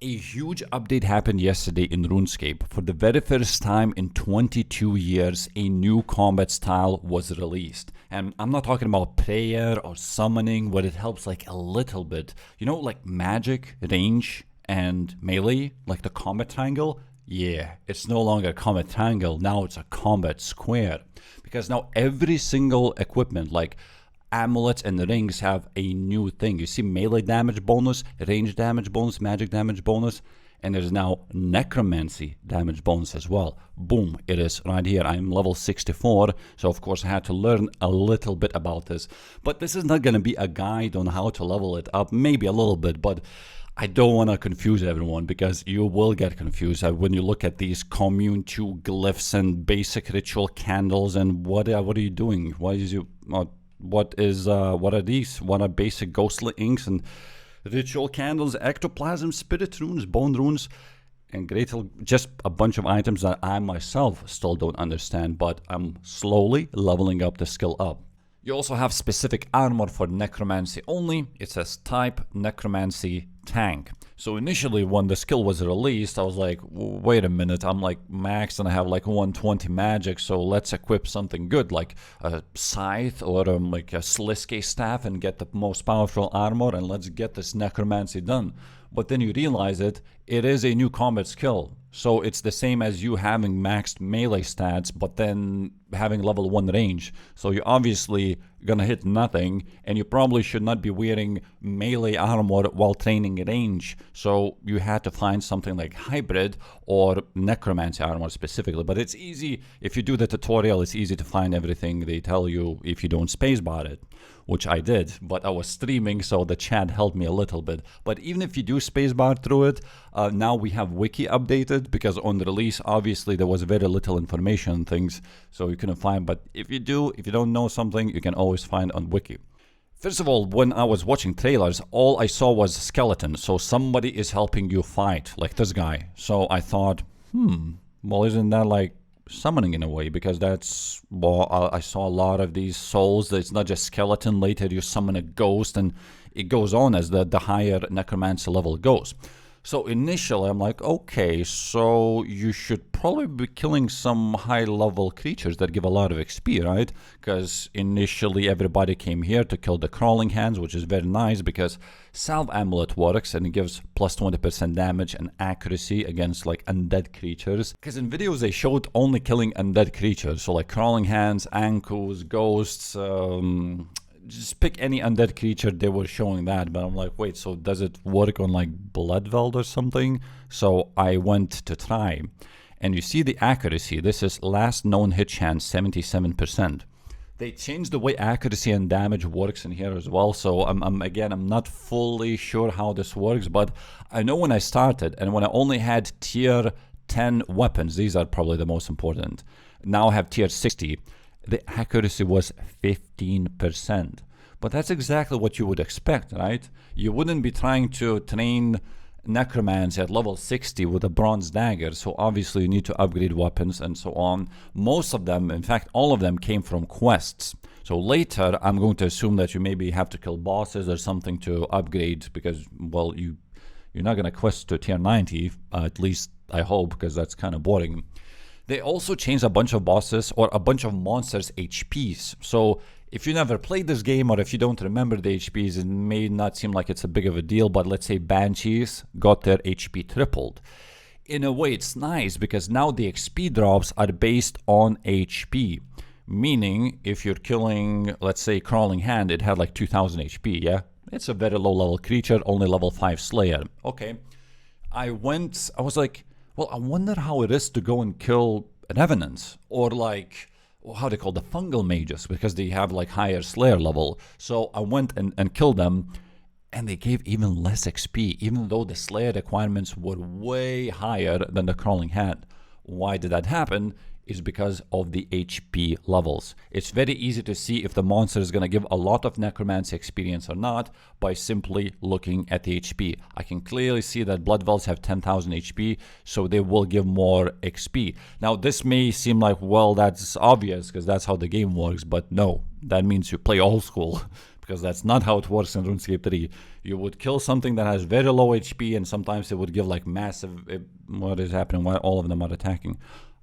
A huge update happened yesterday in Runescape. For the very first time in 22 years, a new combat style was released. And I'm not talking about prayer or summoning, where it helps like a little bit. You know, like magic, range, and melee, like the combat triangle? Yeah, it's no longer a combat triangle, now it's a combat square. Because now every single equipment, like amulets and rings, have a new thing. You see melee damage bonus, range damage bonus, magic damage bonus, and there's now necromancy damage bonus as well. Boom, it is right here. I'm level 64, so of course I had to learn a little bit about this. But this is not going to be a guide on how to level it up, maybe a little bit, but I don't want to confuse everyone, because you will get confused when you look at these commune 2 glyphs and basic ritual candles and what are you doing? What are these? What are basic ghostly inks and ritual candles, ectoplasm, spirit runes, bone runes, and just a bunch of items that I myself still don't understand, but I'm slowly leveling up the skill up. You also have specific armor for necromancy only. It says type necromancy tank. So initially when the skill was released, I was like, wait a minute, I'm like maxed and I have like 120 magic, so let's equip something good like a scythe or like a Sliske staff and get the most powerful armor, and let's get this necromancy done. But then you realize it is a new combat skill. So it's the same as you having maxed melee stats, but then having level 1 range. So you're obviously gonna hit nothing, and you probably should not be wearing melee armor while training range. So you had to find something like hybrid or necromancy armor specifically. But it's easy, if you do the tutorial, it's easy to find everything they tell you if you don't spacebar it, which I did, but I was streaming, so the chat helped me a little bit. But even if you do spacebar through it, now we have wiki updated, because on the release, obviously there was very little information on things, so you couldn't find. But if you don't know something, you can always find on wiki. First of all, when I was watching trailers, all I saw was skeleton, so somebody is helping you fight, like this guy. So I thought, well, isn't that like summoning in a way? Because that's, well, I saw a lot of these souls that it's not just skeleton, later you summon a ghost, and it goes on as the higher necromancy level goes. So initially I'm like, okay, so you should probably be killing some high level creatures that give a lot of XP, right? Because initially everybody came here to kill the crawling hands, which is very nice because salve amulet works and it gives plus 20% damage and accuracy against like undead creatures. Because in videos they showed only killing undead creatures, so like crawling hands, ankles, ghosts, just pick any undead creature, they were showing that. But I'm like, wait, so does it work on like Bloodveld or something? So I went to try, and you see the accuracy. This is last known hit chance, 77%. They changed the way accuracy and damage works in here as well. So I'm not fully sure how this works, but I know when I started and when I only had tier 10 weapons, these are probably the most important. Now I have tier 60. The accuracy was 15%. But that's exactly what you would expect, right? You wouldn't be trying to train necromancy at level 60 with a bronze dagger, so obviously you need to upgrade weapons and so on. Most of them, in fact all of them, came from quests. So later I'm going to assume that you maybe have to kill bosses or something to upgrade, because, well, you're not going to quest to tier 90, at least I hope, because that's kind of boring. They also changed a bunch of bosses or a bunch of monsters' HPs. So if you never played this game or if you don't remember the HPs, it may not seem like it's a big of a deal, but let's say Banshees got their HP tripled. In a way, it's nice because now the XP drops are based on HP. Meaning, if you're killing, let's say, Crawling Hand, it had like 2000 HP, yeah? It's a very low level creature, only level 5 Slayer. Okay. I was like, well, I wonder how it is to go and kill revenants, or like, how they call the fungal mages, because they have like higher Slayer level. So I went and killed them, and they gave even less XP, even though the Slayer requirements were way higher than the Crawling Hand. Why did that happen? Is because of the HP levels. It's very easy to see if the monster is going to give a lot of necromancy experience or not by simply looking at the HP. I can clearly see that Bloodvelds have 10,000 HP, so they will give more XP. Now this may seem like, well, that's obvious because that's how the game works, but no, that means you play old school. because that's not how it works in RuneScape 3. You would kill something that has very low HP, and sometimes it would give like massive, what is happening while all of them are attacking.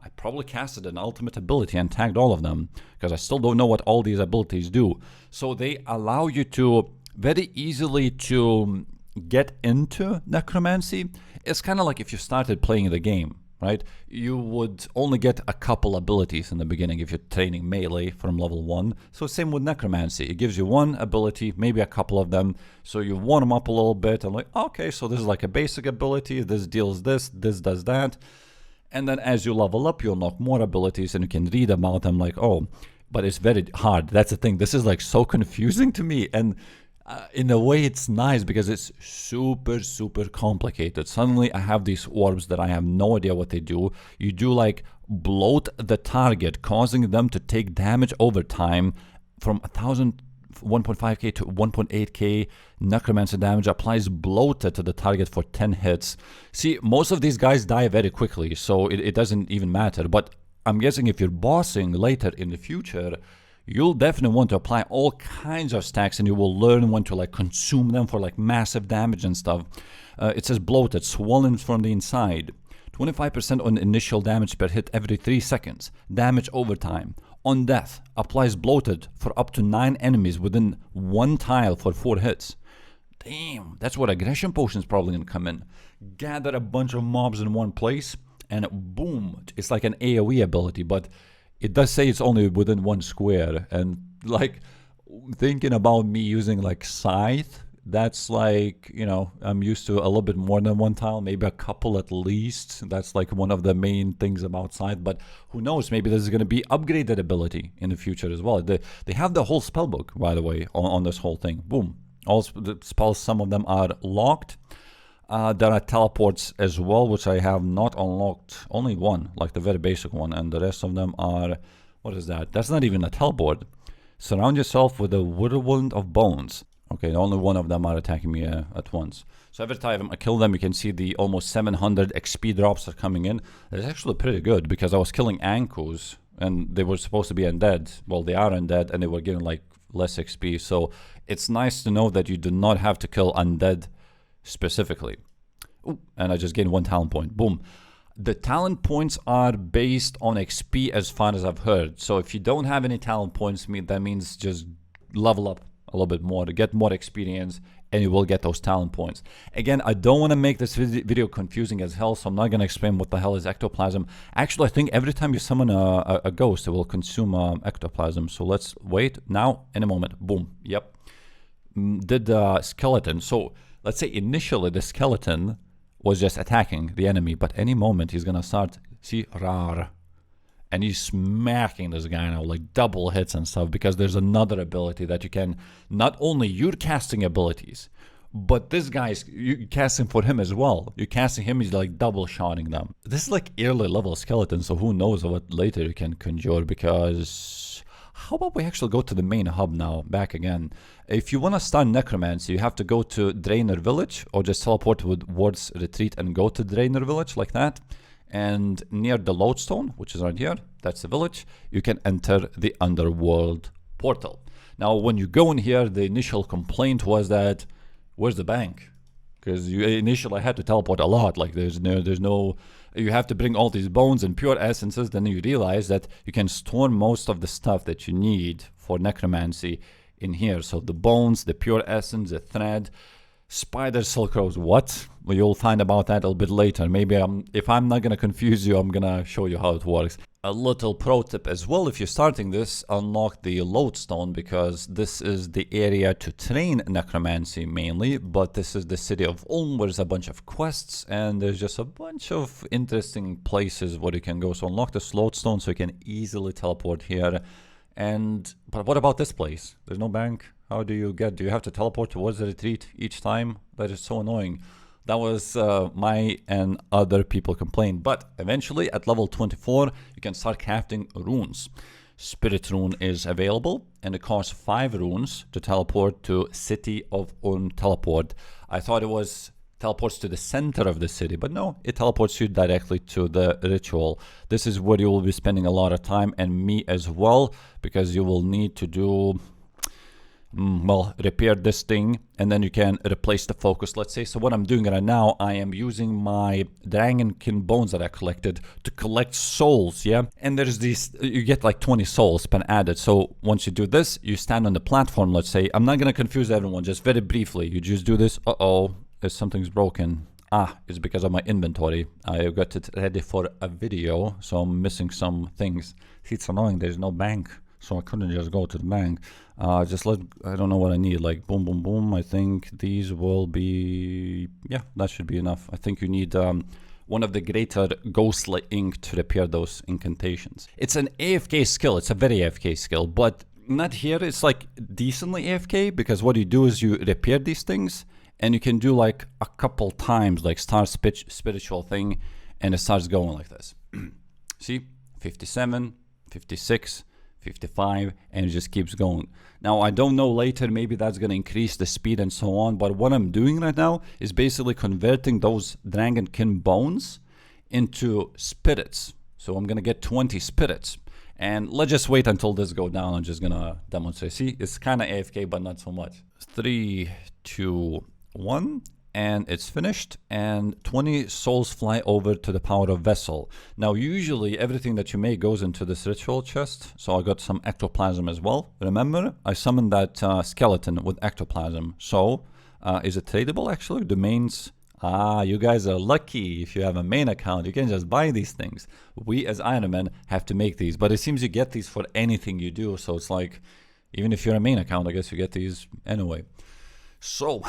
I probably casted an ultimate ability and tagged all of them, because I still don't know what all these abilities do. So they allow you to very easily to get into Necromancy. It's kind of like if you started playing the game, right? You would only get a couple abilities in the beginning if you're training melee from level 1. So same with Necromancy. It gives you one ability, maybe a couple of them. So you warm them up a little bit and like, okay, so this is like a basic ability. This deals this does that. And then as you level up, you unlock more abilities and you can read about them like, oh, but it's very hard. That's the thing. This is like so confusing to me. And in a way, it's nice because it's super, super complicated. Suddenly, I have these orbs that I have no idea what they do. You do like bloat the target, causing them to take damage over time from 1.5k to 1.8k. Necromancer damage applies bloated to the target for 10 hits. See, most of these guys die very quickly, so it doesn't even matter. But I'm guessing if you're bossing later in the future, you'll definitely want to apply all kinds of stacks, and you will learn when to like consume them for like massive damage and stuff. It says bloated, swollen from the inside. 25% on initial damage per hit every 3 seconds. Damage over time. On death, applies bloated for up to 9 enemies within 1 tile for 4 hits. Damn, that's what aggression potion's probably gonna come in. Gather a bunch of mobs in one place, and boom, it's like an AoE ability, but it does say it's only within 1 square. And like thinking about me using like Scythe, that's like, you know, I'm used to a little bit more than 1 tile, maybe a couple at least. That's like one of the main things about Scythe, but who knows, maybe this is going to be upgraded ability in the future as well. They have the whole spellbook, by the way, on this whole thing. Boom. All the spells, some of them are locked. There are teleports as well, which I have not unlocked. Only one, like the very basic one, and the rest of them are, what is that? That's not even a teleport. Surround yourself with a whirlwind of bones. Okay, only one of them are attacking me at once. So every time I kill them, you can see the almost 700 XP drops are coming in. It's actually pretty good, because I was killing Ankus, and they were supposed to be undead. Well, they are undead, and they were getting like less XP. So it's nice to know that you do not have to kill undead specifically. Ooh, and I just gained 1 talent point. Boom. The talent points are based on XP as far as I've heard. So if you don't have any talent points, that means just level up a little bit more to get more experience, and you will get those talent points. Again, I don't want to make this video confusing as hell, so I'm not going to explain what the hell is ectoplasm. Actually, I think every time you summon a ghost, it will consume ectoplasm. So let's wait now. In a moment. Boom. Yep. Did the skeleton. So let's say initially the skeleton was just attacking the enemy, but any moment he's gonna start, see, rar, and he's smacking this guy now, like double hits and stuff, because there's another ability that you can, not only you're casting abilities, but this guy's, you casting for him as well. You're casting him, he's like double shotting them. This is like early level skeleton, so who knows what later you can conjure, because how about we actually go to the main hub now, back again. If you want to start Necromancy, you have to go to Drainer Village, or just teleport towards Retreat and go to Drainer Village, like that. And near the lodestone, which is right here, that's the village, you can enter the Underworld portal. Now, when you go in here, the initial complaint was that, where's the bank? Because initially I had to teleport a lot, like there's no, you have to bring all these bones and pure essences, then you realize that you can store most of the stuff that you need for Necromancy in here. So the bones, the pure essence, the thread, spider silk rows, what? Well, you'll find about that a little bit later. Maybe if I'm not going to confuse you, I'm going to show you how it works. A little pro tip as well, if you're starting this, unlock the lodestone, because this is the area to train Necromancy mainly, but this is the city of Ulm, where there's a bunch of quests, and there's just a bunch of interesting places where you can go. So unlock this lodestone so you can easily teleport here. But what about this place? There's no bank. How do you have to teleport towards the retreat each time? That is so annoying. That was my and other people complained. But eventually at level 24, you can start crafting runes. Spirit rune is available, and it costs 5 runes to teleport to City of Ulm teleport. I thought it was teleports to the center of the city, but no, it teleports you directly to the ritual. This is where you will be spending a lot of time, and me as well, because you will need to do well, repair this thing, and then you can replace the focus, let's say. So what I'm doing right now, I am using my dragonkin bones that I collected to collect souls, yeah? And there's these, you get like 20 souls per added. So once you do this, you stand on the platform, let's say. I'm not gonna confuse everyone, just very briefly. You just do this. Uh-oh, if something's broken. Ah, it's because of my inventory. I got it ready for a video, so I'm missing some things. See, it's annoying, there's no bank, so I couldn't just go to the bank. I don't know what I need, like boom, boom, boom. I think these will be, yeah, that should be enough. I think you need one of the greater ghostly ink to repair those incantations. It's an AFK skill, it's a very AFK skill, but not here, it's like decently AFK, because what you do is you repair these things, and you can do like a couple times, like start spiritual thing, and it starts going like this. See, 57, 56, 55, and it just keeps going. Now, I don't know later, maybe that's going to increase the speed and so on, but what I'm doing right now is basically converting those dragonkin bones into spirits. So I'm going to get 20 spirits. And let's just wait until this goes down. I'm just going to demonstrate. See, it's kind of AFK, but not so much. 3, 2, 1, and it's finished, and 20 souls fly over to the power of vessel. Now usually everything that you make goes into this ritual chest, so I got some ectoplasm as well. Remember, I summoned that skeleton with ectoplasm. So is it tradable actually? Domains. You guys are lucky. If you have a main account, you can just buy these things. We as Iron Man have to make these, but it seems you get these for anything you do, so it's like, even if you're a main account, I guess you get these anyway. So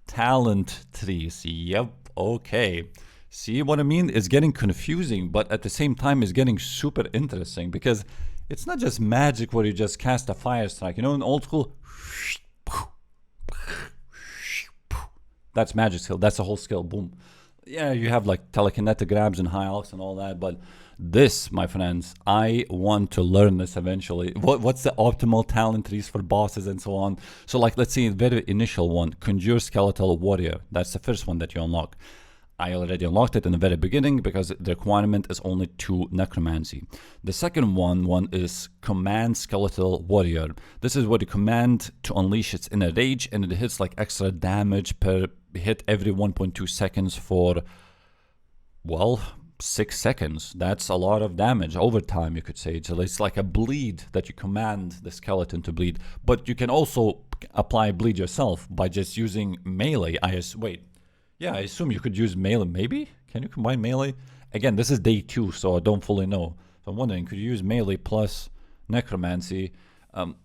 talent trees, yep, okay. See what I mean? It's getting confusing, but at the same time it's getting super interesting, because it's not just magic where you just cast a fire strike. You know, in old school, that's magic skill, that's the whole skill, boom. Yeah, you have like telekinetic grabs and high alts and all that, but this, my friends, I want to learn this eventually. What's the optimal talent trees for bosses and so on? So like, let's see, the very initial one, Conjure Skeletal Warrior. That's the first one that you unlock. I already unlocked it in the very beginning because the requirement is only 2 Necromancy. The second one is Command Skeletal Warrior. This is what you command to unleash its inner rage, and it hits like extra damage per hit every 1.2 seconds for, well, 6 seconds. That's a lot of damage over time, you could say. So it's like a bleed that you command the skeleton to bleed, but you can also apply bleed yourself by just using melee. I assume you could use melee. Maybe can you combine melee? Again, this is day 2, so I don't fully know. So I'm wondering, could you use melee plus necromancy?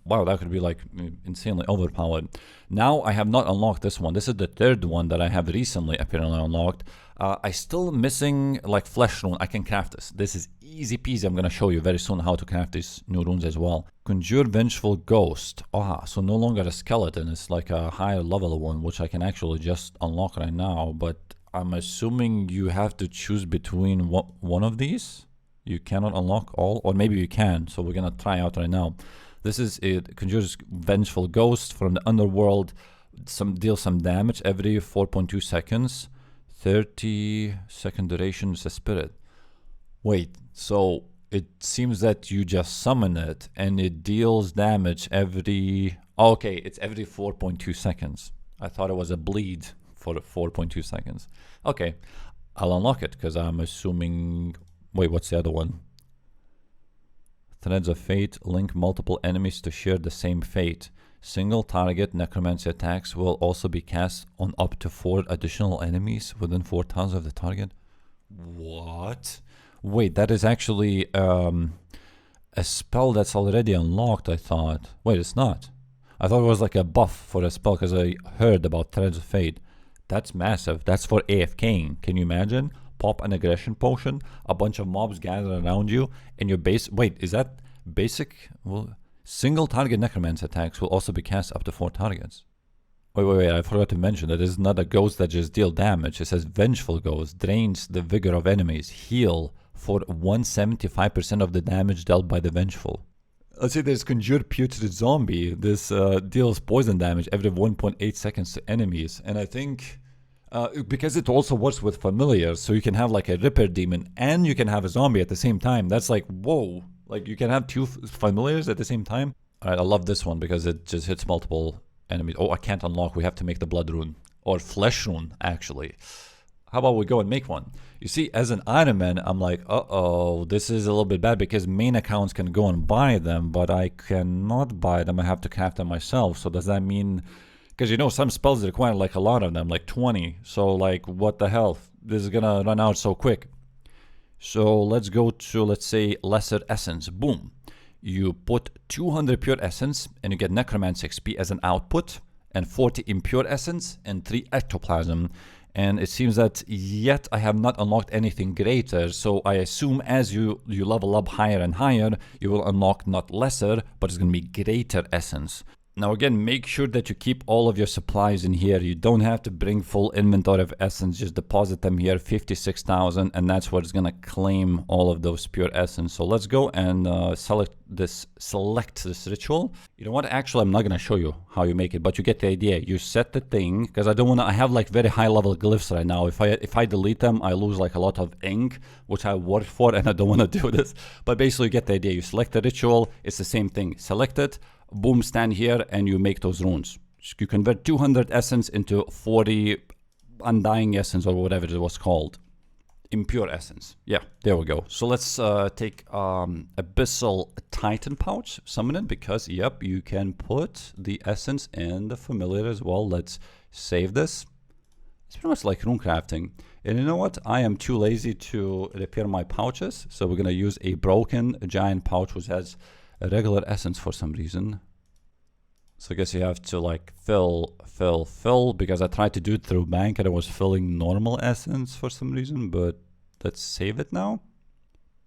Wow, that could be like insanely overpowered. Now I have not unlocked this one. This is the third one that I have recently apparently unlocked. I still missing like flesh rune. I can craft this. This is easy peasy. I'm gonna show you very soon how to craft these new runes as well. Conjure Vengeful Ghost. So no longer a skeleton. It's like a higher level one, which I can actually just unlock right now. But I'm assuming you have to choose between one of these. You cannot unlock all, or maybe you can. So we're gonna try out right now. This is it. Conjures Vengeful Ghost from the underworld. Deals some damage every 4.2 seconds. 30-second duration is a spirit. Wait, so it seems that you just summon it and it deals damage every... Oh, okay, it's every 4.2 seconds. I thought it was a bleed for 4.2 seconds. Okay, I'll unlock it because I'm assuming... Wait, what's the other one? Threads of Fate link multiple enemies to share the same fate. Single target necromancy attacks will also be cast on up to 4 additional enemies within 4 tiles of the target. What? Wait, that is actually a spell that's already unlocked, I thought. Wait, it's not. I thought it was like a buff for a spell because I heard about Threads of Fate. That's massive. That's for AFKing. Can you imagine? Pop an aggression potion, a bunch of mobs gather around you, and your base... Wait, is that basic? Well... Single target necromancy attacks will also be cast up to 4 targets. Wait, I forgot to mention that this is not a ghost that just deals damage. It says Vengeful Ghost, drains the vigor of enemies, heal for 175% of the damage dealt by the Vengeful. Let's say there's Conjure Putrid Zombie. This deals poison damage every 1.8 seconds to enemies. And I think, because it also works with familiars, so you can have like a Ripper Demon and you can have a zombie at the same time. That's like, whoa. Like, you can have 2 familiars at the same time. Alright, I love this one because it just hits multiple enemies. Oh, I can't unlock. We have to make the blood rune. Or flesh rune, actually. How about we go and make one? You see, as an Iron Man, I'm like, uh-oh, this is a little bit bad because main accounts can go and buy them, but I cannot buy them. I have to craft them myself. So does that mean... Because, you know, some spells require, like, a lot of them, like 20. So, like, what the hell? This is gonna run out so quick. So let's go to, let's say, Lesser Essence. Boom. You put 200 Pure Essence, and you get Necromancy XP as an output, and 40 Impure Essence, and 3 Ectoplasm. And it seems that yet I have not unlocked anything greater, so I assume as you level up higher and higher, you will unlock not lesser, but it's going to be greater essence. Now again, make sure that you keep all of your supplies in here. You don't have to bring full inventory of essence, just deposit them here, 56,000, and that's what it's going to claim all of those pure essence. So let's go and select this ritual. You know what, actually I'm not going to show you how you make it, but you get the idea. You set the thing, because I don't want to, I have like very high level glyphs right now. If I delete them, I lose like a lot of ink, which I worked for, and I don't want to do this. But basically you get the idea. You select the ritual, it's the same thing. Select it, boom, stand here, and you make those runes. You convert 200 essence into 40 undying essence, or whatever it was called. Impure essence. Yeah, there we go. So let's take Abyssal Titan pouch, summon it, because, yep, you can put the essence in the familiar as well. Let's save this. It's pretty much like rune crafting. And you know what? I am too lazy to repair my pouches, so we're going to use a broken giant pouch, which has a regular essence for some reason. So I guess you have to like fill, because I tried to do it through bank and it was filling normal essence for some reason, but let's save it now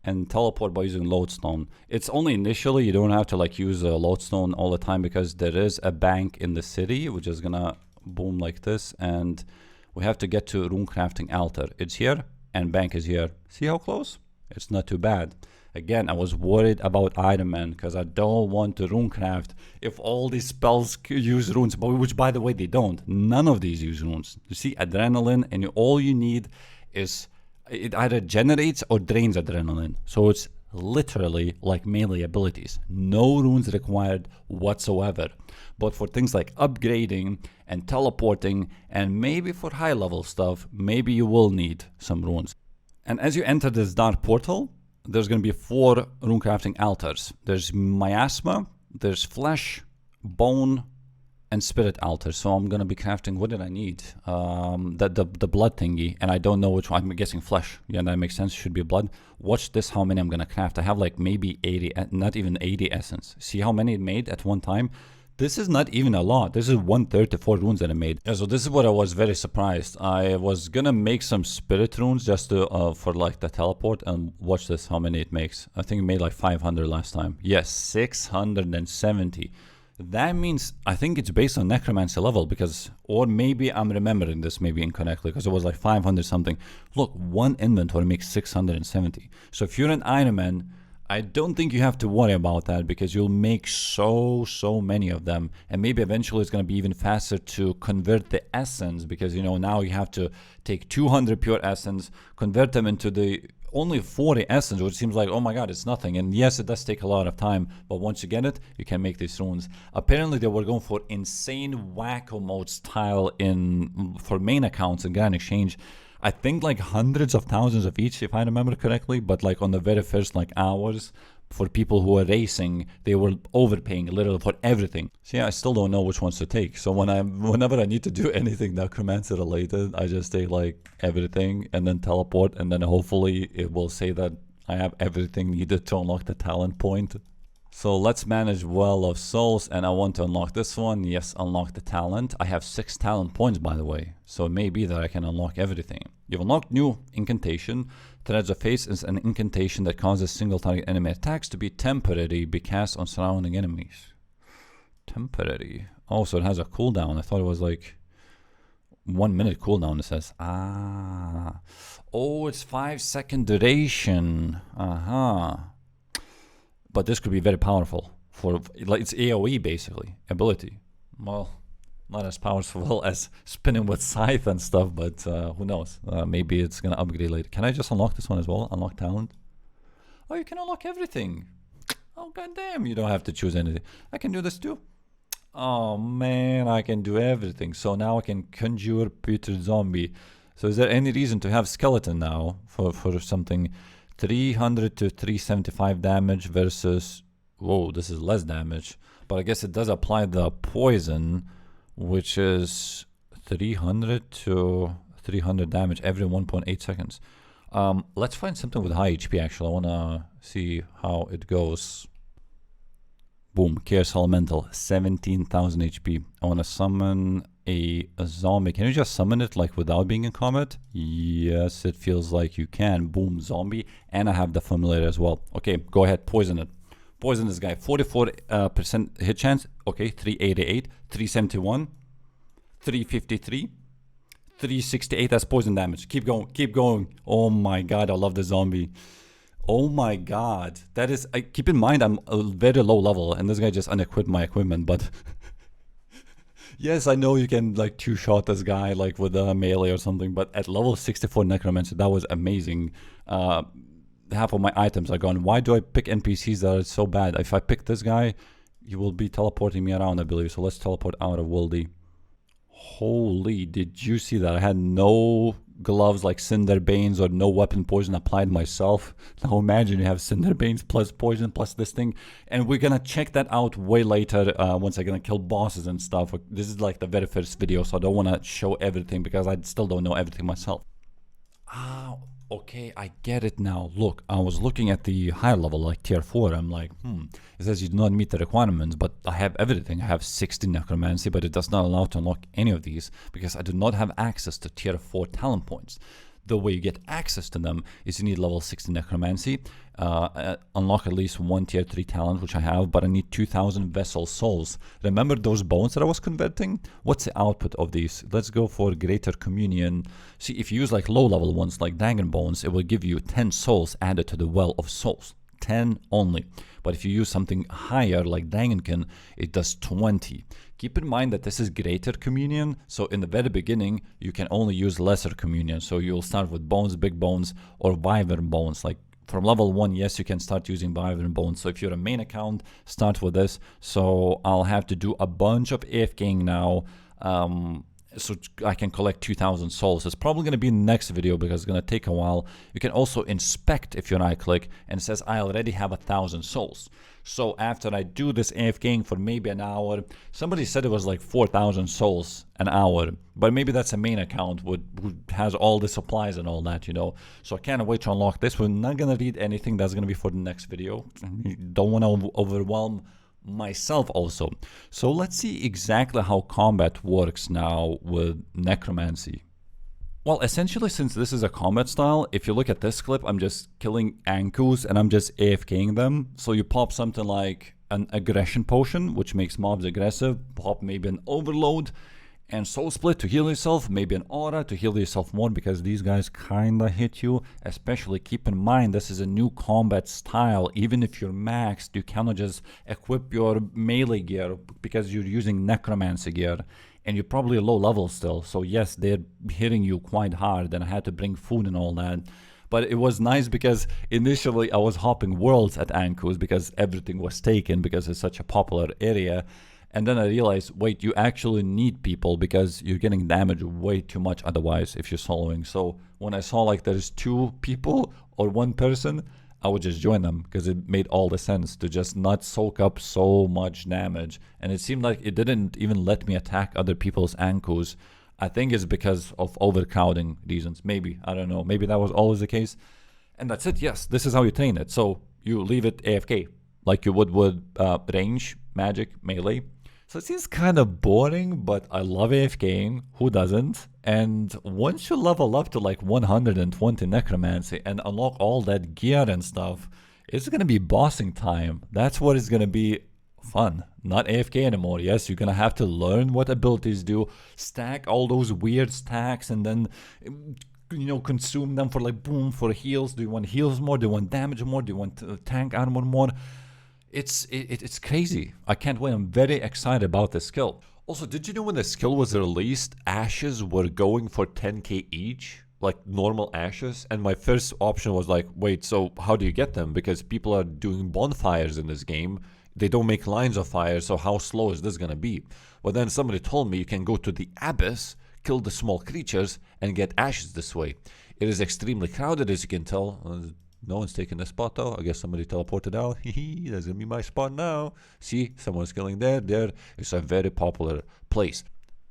and teleport by using lodestone. It's only initially, you don't have to like use a lodestone all the time, because there is a bank in the city, which is gonna boom like this, and we have to get to rune crafting altar. It's here and bank is here. See how close? It's not too bad. Again, I was worried about Iron Man because I don't want to runecraft if all these spells use runes, which by the way they don't. None of these use runes. You see adrenaline, and all you need is it either generates or drains adrenaline. So it's literally like melee abilities. No runes required whatsoever. But for things like upgrading and teleporting, and maybe for high level stuff, maybe you will need some runes. And as you enter this dark portal, there's going to be 4 rune crafting altars. There's miasma, there's flesh, bone, and spirit altar. So I'm going to be crafting, what did I need? The blood thingy, and I don't know which one. I'm guessing flesh. Yeah, that makes sense. Should be blood. Watch this, how many I'm going to craft. I have like maybe 80, not even 80 essence. See how many it made at one time? This is not even a lot. This is 134 runes that I made. Yeah, so this is what I was very surprised. I was gonna make some spirit runes just to for like the teleport, and watch this how many it makes. I think it made like 500 last time. Yes, 670. That means I think it's based on necromancy level, because, or maybe I'm remembering this maybe incorrectly, because it was like 500 something. Look, one inventory makes 670. So if you're an Iron Man, I don't think you have to worry about that, because you'll make so many of them, and maybe eventually it's going to be even faster to convert the essence, because you know now you have to take 200 pure essence, convert them into the only 40 essence, which seems like, oh my god, it's nothing. And yes, it does take a lot of time, but once you get it, you can make these runes. Apparently they were going for insane wacko mode style for main accounts in Grand Exchange. I think like hundreds of thousands of each, if I remember correctly, but like on the very first like hours, for people who are racing, they were overpaying literally for everything. So yeah, I still don't know which ones to take. So whenever I need to do anything necromancy related, I just take like everything and then teleport, and then hopefully it will say that I have everything needed to unlock the talent point. So let's manage Well of Souls, and I want to unlock this one. Yes, unlock the talent. I have 6 talent points, by the way, so it may be that I can unlock everything. You've unlocked new incantation. Threads of Face is an incantation that causes single target enemy attacks to be temporary, be cast on surrounding enemies. Temporary. Oh, so it has a cooldown. I thought it was like 1 minute cooldown, it says. Ah. Oh, it's 5-second duration. But this could be very powerful for, like, it's AoE basically, ability. Well, not as powerful as spinning with scythe and stuff, but who knows? Maybe it's gonna upgrade later. Can I just unlock this one as well? Unlock talent? Oh, you can unlock everything. Oh, goddamn, you don't have to choose anything. I can do this too. Oh man, I can do everything. So now I can conjure Peter Zombie. So is there any reason to have skeleton now for something 300 to 375 damage versus, whoa, this is less damage. But I guess it does apply the poison, which is 300 to 300 damage every 1.8 seconds. Let's find something with high HP actually. I wanna see how it goes. Boom, Chaos Elemental, 17,000 HP. I want to summon a zombie. Can you just summon it like without being in combat? Yes, it feels like you can. Boom, zombie. And I have the familiar as well. Okay, go ahead, poison it. Poison this guy. 44% hit chance. Okay, 388, 371, 353, 368. That's poison damage. Keep going, keep going. Oh my god, I love the zombie. Oh my god, that is, keep in mind I'm a very low level and this guy just unequipped my equipment, but yes, I know you can like two-shot this guy like with a melee or something, but at level 64 Necromancy, that was amazing. Half of my items are gone. Why do I pick NPCs that are so bad? If I pick this guy, he will be teleporting me around, I believe, so let's teleport out of Wildy. Holy, did you see that? I had no gloves like Cinder Banes or no weapon poison applied myself. Now imagine you have Cinder Banes plus poison plus this thing. And we're gonna check that out way later once I'm gonna kill bosses and stuff. This is like the very first video, so I don't want to show everything because I still don't know everything myself. Ah, okay, I get it now. Look, I was looking at the higher level, like tier 4. I'm like, it says you do not meet the requirements, but I have everything. I have 60 Necromancy, but it does not allow to unlock any of these because I do not have access to tier 4 talent points. The way you get access to them is you need level 60 Necromancy, unlock at least one tier 3 talent, which I have, but I need 2,000 vessel souls. Remember those bones that I was converting? What's the output of these? Let's go for Greater Communion. See, if you use like low level ones like Dragon Bones, it will give you 10 souls added to the Well of Souls. 10 only. But if you use something higher like Dragonkin, it does 20. Keep in mind that this is Greater Communion, so in the very beginning you can only use Lesser Communion. So you'll start with Bones, Big Bones, or Wyvern Bones. Like from level 1, yes, you can start using Wyvern Bones. So if you're a main account, start with this. So I'll have to do a bunch of AFKing now. So I can collect 2,000 souls. It's probably going to be in the next video because it's going to take a while. You can also inspect if you right click and it says I already have 1,000 souls. So after I do this AFKing for maybe an hour, somebody said it was like 4,000 souls an hour, but maybe that's a main account who has all the supplies and all that, you know. So I can't wait to unlock this. We're not going to read anything. That's going to be for the next video. Don't want to overwhelm myself also. So let's see exactly how combat works now with Necromancy. Well, essentially, since this is a combat style, if you look at this clip, I'm just killing Ankus and I'm just AFKing them. So you pop something like an aggression potion, which makes mobs aggressive, pop maybe an overload, and soul split to heal yourself, maybe an aura to heal yourself more because these guys kinda hit you. Especially keep in mind this is a new combat style. Even if you're maxed, you cannot just equip your melee gear because you're using Necromancy gear and you're probably low level still. So yes, they're hitting you quite hard and I had to bring food and all that. But it was nice because initially I was hopping worlds at Ankus because everything was taken because it's such a popular area. And then I realized, wait, you actually need people because you're getting damaged way too much otherwise if you're soloing. So when I saw like there's 2 people or 1 person, I would just join them because it made all the sense to just not soak up so much damage. And it seemed like it didn't even let me attack other people's Ankus. I think it's because of overcrowding reasons. Maybe, I don't know. Maybe that was always the case. And that's it, yes. This is how you train it. So you leave it AFK like you would with range, magic, melee. So it seems kind of boring, but I love AFKing. Who doesn't? And once you level up to like 120 Necromancy and unlock all that gear and stuff, it's going to be bossing time. That's what is going to be fun. Not AFK anymore. Yes, you're going to have to learn what abilities do, stack all those weird stacks, and then, you know, consume them for like boom, for heals. Do you want heals more? Do you want damage more? Do you want tank armor more? It's crazy. I can't wait. I'm very excited about this skill. Also, did you know when the skill was released, ashes were going for 10k each? Like normal ashes? And my first option was like, wait, so how do you get them? Because people are doing bonfires in this game. they don't make lines of fire, so how slow is this gonna be? Well, then somebody told me you can go to the abyss, kill the small creatures, and get ashes this way. It is extremely crowded, as you can tell. No one's taking the spot though. I guess somebody teleported out. That's gonna be my spot now. See, someone's killing there. There. It's a very popular place.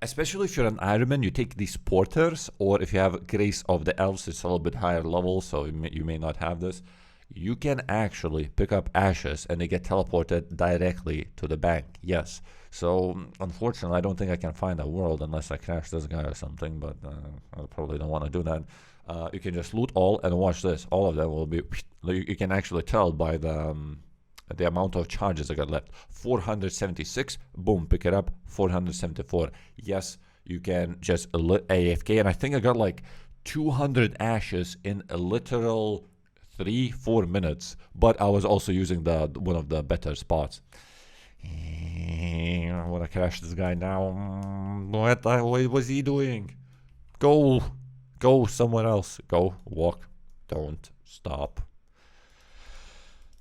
Especially if you're an Ironman, you take these porters, or if you have Grace of the Elves, it's a little bit higher level, so you may not have this. You can actually pick up ashes and they get teleported directly to the bank. Yes. So unfortunately, I don't think I can find a world unless I crash this guy or something, but I probably don't want to do that. You can just loot all and watch this. All of them will be, you can actually tell by the amount of charges I got left. 476, boom, pick it up. 474. Yes, you can just AFK, and I think I got like 200 ashes in a literal 3-4 minutes, but I was also using one of the better spots. I want to crash this guy now. What was he doing? Go somewhere else. Go, walk, don't stop.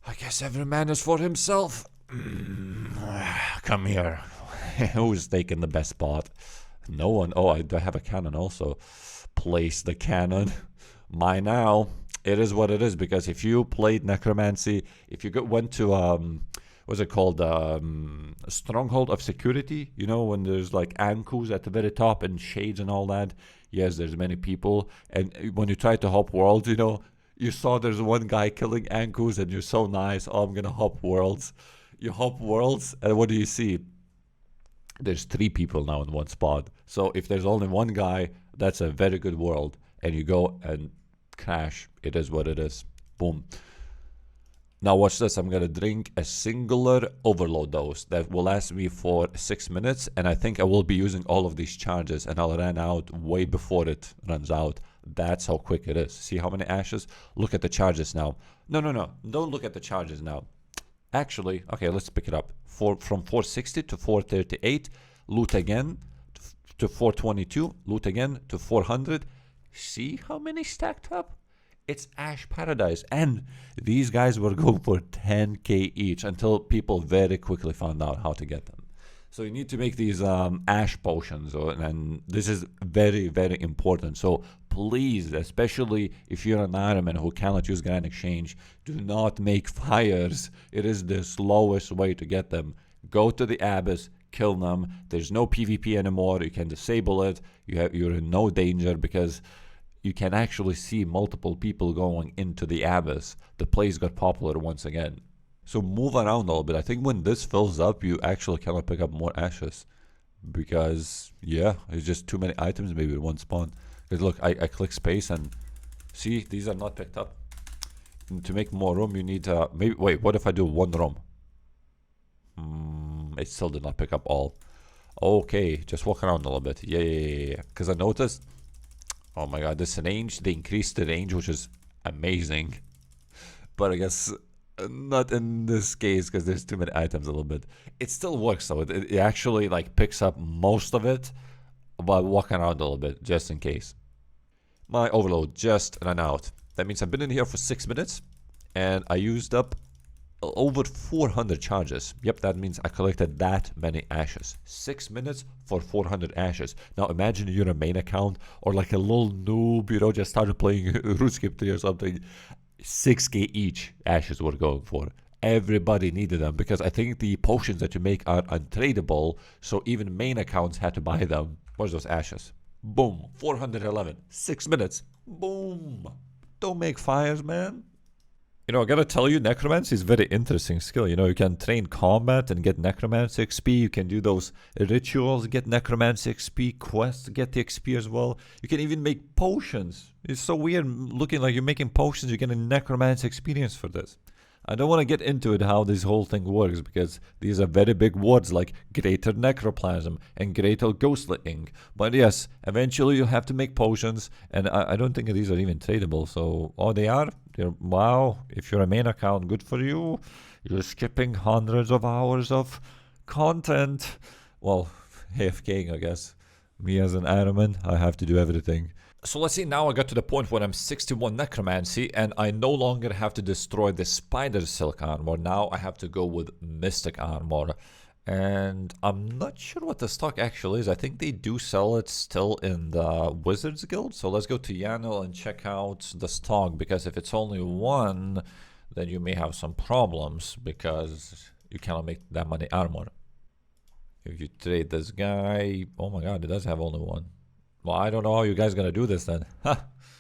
I guess every man is for himself. Come here. Who's taking the best spot? No one. Oh, I have a cannon also. Place the cannon. Mine now. It is what it is, because if you played Necromancy, if you went to what's it called, Stronghold of Security, you know, when there's like Ankus at the very top and shades and all that. Yes, there's many people, and when you try to hop worlds, you know, you saw there's one guy killing Ankus and you're so nice, oh, I'm gonna hop worlds. You hop worlds, and what do you see? There's 3 people now in one spot. So if there's only one guy, that's a very good world, and you go and crash. It is what it is. Boom. Now watch this. I'm gonna drink a singular overload dose that will last me for 6 minutes, and I think I will be using all of these charges, and I'll run out way before it runs out. That's how quick it is. See how many ashes? Look at the charges now. No, don't look at the charges now. Actually, okay, let's pick it up. From 460 to 438, loot again to 422, loot again to 400. See how many stacked up? It's Ash Paradise, and these guys were going for 10k each until people very quickly found out how to get them. So you need to make these ash potions, and this is very, very important. So please, especially if you're an Ironman who cannot use Grand Exchange, do not make fires. It is the slowest way to get them. Go to the Abyss, kill them. There's no PvP anymore. You can disable it. You're in no danger, because you can actually see multiple people going into the Abyss. The place got popular once again. So move around a little bit. I think when this fills up, you actually cannot pick up more ashes, because yeah, it's just too many items maybe in one spawn. Because look, I click space and see, these are not picked up. And to make more room, you need maybe, wait, what if I do 1 room? It still did not pick up all. Okay, just walk around a little bit. Yeah. Because I noticed, oh my god, this range, they increased the range, which is amazing. But I guess not in this case, because there's too many items a little bit. It still works though. It actually like picks up most of it by walking around a little bit, just in case. My overload just ran out. That means I've been in here for 6 minutes, and I used up over 400 charges. Yep, that means I collected that many ashes. 6 minutes for 400 ashes. Now imagine you're a main account, or like a little noob, you know, just started playing Runescape 3 or something. 6k each ashes were going for. Everybody needed them, because I think the potions that you make are untradeable, so even main accounts had to buy them. Where's those ashes? Boom, 411. 6 minutes. Boom. Don't make fires, man. You know, I gotta tell you, Necromancy is a very interesting skill. You know, you can train combat and get Necromancy XP. You can do those rituals, get Necromancy XP, quests, get the XP as well. You can even make potions. It's so weird looking like you're making potions. You're getting Necromancy experience for this. I don't want to get into it how this whole thing works, because these are very big words like greater necroplasm and greater ghostling. But yes, eventually you'll have to make potions, and I don't think these are even tradable. So, oh, they are? Wow, if you're a main account, good for you. You're skipping hundreds of hours of content. Well, AFKing, I guess. Me as an Ironman, I have to do everything. So let's see, now I got to the point where I'm 61 Necromancy, and I no longer have to destroy the Spider Silk armor. Now I have to go with Mystic armor. And I'm not sure what the stock actually is. I think they do sell it still in the Wizards Guild. So let's go to Yanel and check out the stock, because if it's only one, then you may have some problems, because you cannot make that many armor. If you trade this guy, oh my god, it does have only one. Well, I don't know how you guys gonna do this then.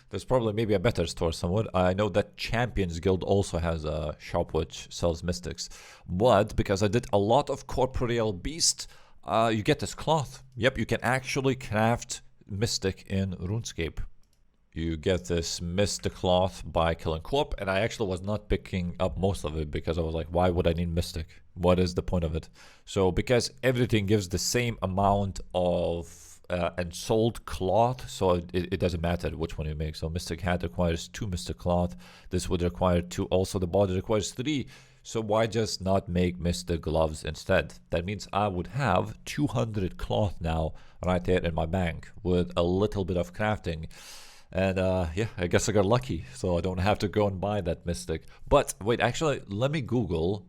There's probably maybe a better store somewhere. I know that Champions Guild also has a shop which sells mystics. But because I did a lot of Corporeal Beast, you get this cloth. Yep, you can actually craft mystic in Runescape. You get this mystic cloth by killing corp, and I actually was not picking up most of it because I was like, why would I need mystic? What is the point of it? So because everything gives the same amount of and sold cloth, so it doesn't matter which one you make. So mystic hat requires 2 mystic cloth. This would require 2. Also the body requires 3. So why just not make mystic gloves instead? That means I would have 200 cloth now right there in my bank with a little bit of crafting. And yeah, I guess I got lucky, so I don't have to go and buy that mystic. But wait, actually, let me Google.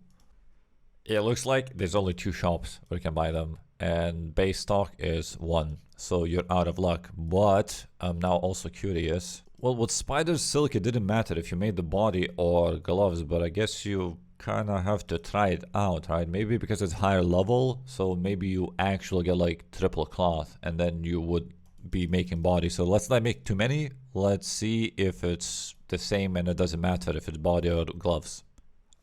It looks like there's only 2 shops where you can buy them, and base stock is 1, so you're out of luck. But I'm now also curious. Well, with Spider Silk, it didn't matter if you made the body or gloves, but I guess you kind of have to try it out, right? Maybe because it's higher level, so maybe you actually get like triple cloth, and then you would be making body. So let's not make too many. Let's see if it's the same, and it doesn't matter if it's body or gloves.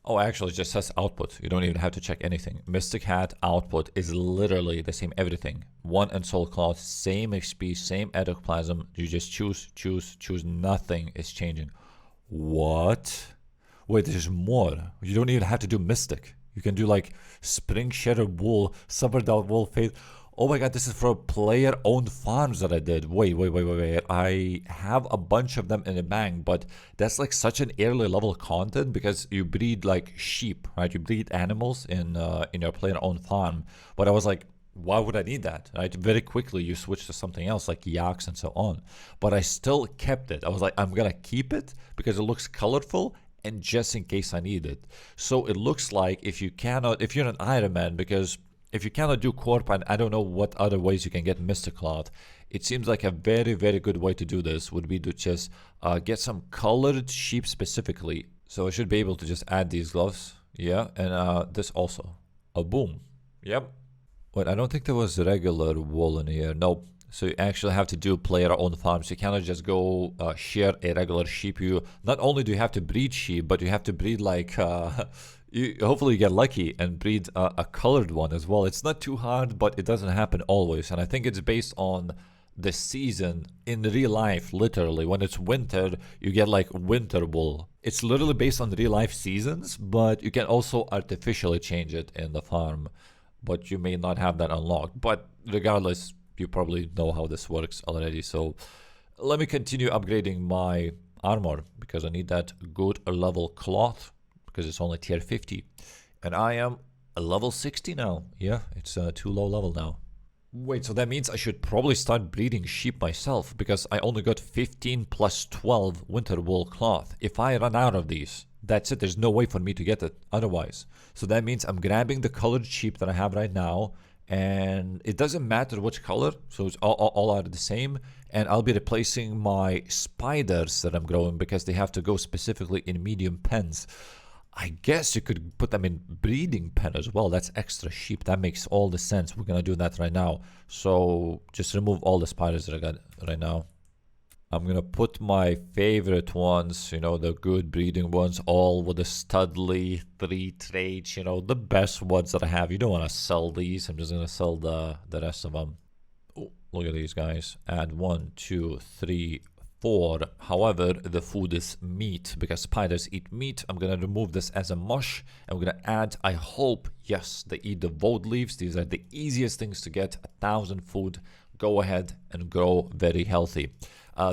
Oh, actually, it just says output. You don't even have to check anything. Mystic hat output is literally the same everything. 1 ensouled cloth, same XP, same ectoplasm. You just choose. Nothing is changing. What? Wait, there's more. You don't even have to do mystic. You can do like spring shattered wool, summer down wool fade. Oh my god, this is for player-owned farms that I did. Wait. I have a bunch of them in the bank, but that's like such an early level content because you breed like sheep, right? You breed animals in your player-owned farm. But I was like, why would I need that, right? Very quickly you switch to something else like yaks and so on. But I still kept it. I was like, I'm gonna keep it because it looks colorful and just in case I need it. So it looks like if you're an Iron Man, because if you cannot do corp, and I don't know what other ways you can get mystic cloth, it seems like a very, very good way to do this would be to just get some colored sheep specifically. So I should be able to just add these gloves. Yeah, and this also. Boom. Yep. Wait, I don't think there was regular wool in here. Nope. So you actually have to do player-owned farms. You cannot just go share a regular sheep. You not only do you have to breed sheep, but you have to breed like hopefully you get lucky and breed a colored one as well. It's not too hard, but it doesn't happen always. And I think it's based on the season in real life. Literally, when it's winter, you get like winter wool. It's literally based on real life seasons, but you can also artificially change it in the farm. But you may not have that unlocked. But regardless, you probably know how this works already. So let me continue upgrading my armor because I need that good level cloth because it's only tier 50. And I am a level 60 now. Yeah, it's too low level now. Wait, so that means I should probably start breeding sheep myself because I only got 15 plus 12 winter wool cloth. If I run out of these, that's it. There's no way for me to get it otherwise. So that means I'm grabbing the colored sheep that I have right now, and it doesn't matter which color, so it's all are the same. And I'll be replacing my spiders that I'm growing because they have to go specifically in medium pens. I guess you could put them in breeding pen as well. That's extra sheep. That makes all the sense. We're gonna do that right now. So just remove all the spiders that I got right now. I'm gonna put my favorite ones, you know, the good breeding ones, all with the studly 3 traits, you know, the best ones that I have. You don't want to sell these. I'm just gonna sell the rest of them. Oh, look at these guys. Add 1, 2, 3, 4. However, the food is meat because spiders eat meat. I'm gonna remove this as a mush, and we're gonna add, I hope, yes, they eat the void leaves. These are the easiest things to get. 1,000 food. Go ahead and grow very healthy.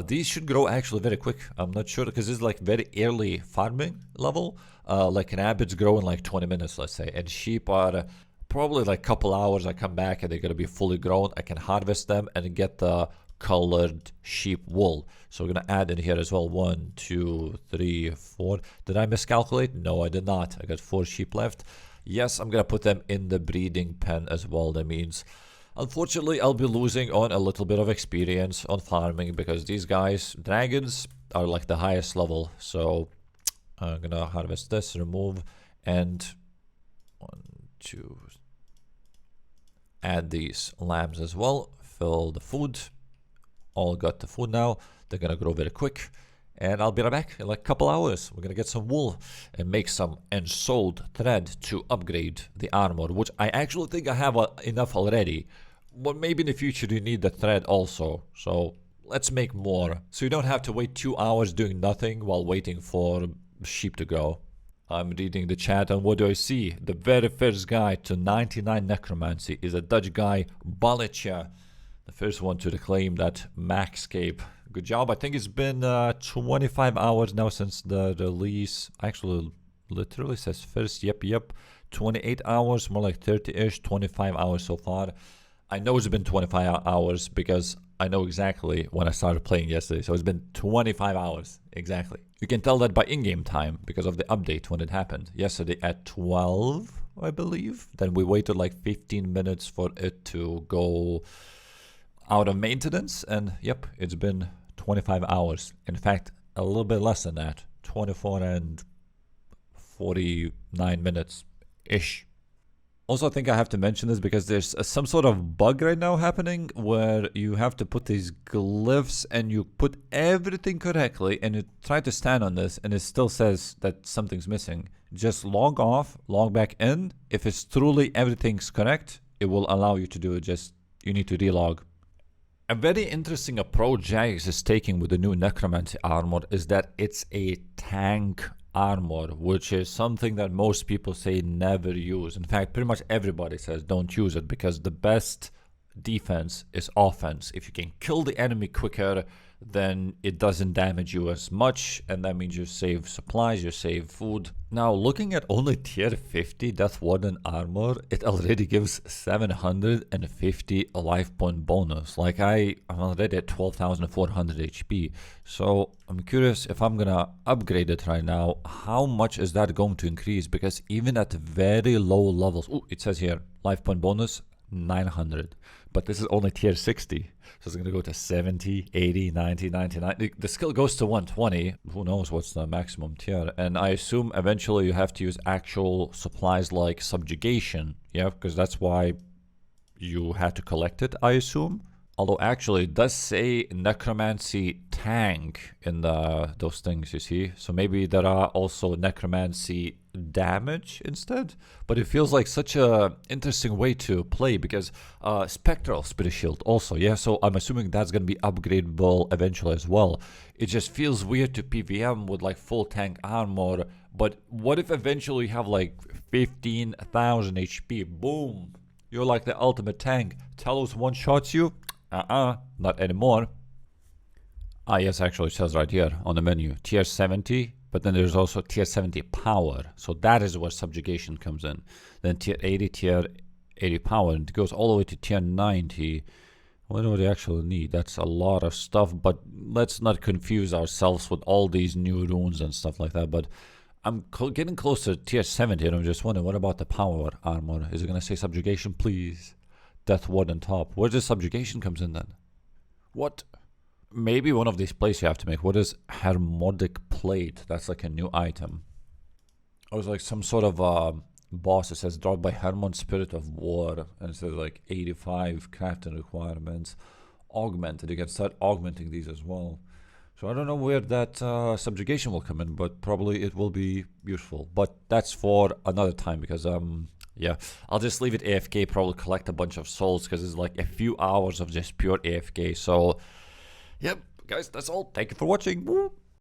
These should grow actually very quick. I'm not sure because this is like very early farming level. Like rabbits grow in like 20 minutes, let's say, and sheep are probably like a couple hours. I come back and they're gonna be fully grown. I can harvest them and get the colored sheep wool. So we're going to add in here as well. 1, 2, 3, 4. Did I miscalculate? No, I did not. I got 4 sheep left. Yes, I'm going to put them in the breeding pen as well. That means, unfortunately, I'll be losing on a little bit of experience on farming because these guys, dragons, are like the highest level. So I'm going to harvest this, remove, and 1, 2, add these lambs as well. Fill the food. All got the food now. They're going to grow very quick. And I'll be right back in like a couple hours. We're going to get some wool and make some ensouled thread to upgrade the armor, which I actually think I have enough already. But maybe in the future you need the thread also. So let's make more. So you don't have to wait 2 hours doing nothing while waiting for sheep to go. I'm reading the chat, and what do I see? The very first guy to 99 Necromancy is a Dutch guy, Balletje. The first one to reclaim that Maxscape. Good job. I think it's been 25 hours now since the release. Actually, literally says first. Yep. 28 hours, more like 30-ish. 25 hours so far. I know it's been 25 hours because I know exactly when I started playing yesterday. So it's been 25 hours. Exactly. You can tell that by in-game time because of the update when it happened. Yesterday at 12, I believe. Then we waited like 15 minutes for it to go out of maintenance, and yep, it's been 25 hours. In fact, a little bit less than that, 24 and 49 minutes ish. Also, I think I have to mention this because there's some sort of bug right now happening where you have to put these glyphs and you put everything correctly and you try to stand on this and it still says that something's missing. Just log off, log back in. If it's truly everything's correct, it will allow you to do it. Just you need to relog. A very interesting approach Jagex is taking with the new Necromancy armor is that it's a tank armor, which is something that most people say never use. In fact, pretty much everybody says don't use it because the best defense is offense. If you can kill the enemy quicker, then it doesn't damage you as much, and that means you save supplies, you save food. Now, looking at only tier 50 Death Warden armor, it already gives 750 life point bonus. Like I'm already at 12,400 HP. So I'm curious if I'm gonna upgrade it right now, how much is that going to increase? Because even at very low levels, it says here, life point bonus, 900. But this is only tier 60. So it's going to go to 70, 80, 90, 99. The skill goes to 120. Who knows what's the maximum tier. And I assume eventually you have to use actual supplies like subjugation. Yeah, because that's why you had to collect it, I assume. Although actually it does say Necromancy tank in those things, you see. So maybe there are also Necromancy damage instead. But it feels like such a interesting way to play because Spectral Spirit Shield also, yeah. So I'm assuming that's going to be upgradable eventually as well. It just feels weird to PVM with like full tank armor. But what if eventually you have like 15,000 HP? Boom. You're like the ultimate tank. Talos one-shots you? Not anymore. Yes, actually it says right here on the menu, tier 70, but then there's also tier 70 power. So that is where subjugation comes in. Then tier 80 power, and it goes all the way to tier 90. What do we actually need? That's a lot of stuff, but let's not confuse ourselves with all these new runes and stuff like that. But I'm getting closer to tier 70, and I'm just wondering, what about the power armor? Is it going to say subjugation, please? Death Warden top. Where does subjugation comes in then? What? Maybe one of these plates you have to make. What is Harmodic plate? That's like a new item. Oh, it's like some sort of boss. It says dropped by Hermon, Spirit of War, and it says like 85 crafting requirements. Augmented. You can start augmenting these as well. So I don't know where that subjugation will come in, but probably it will be useful. But that's for another time because yeah, I'll just leave it AFK, probably collect a bunch of souls because it's like a few hours of just pure AFK. So, yep, guys, that's all. Thank you for watching. Woo.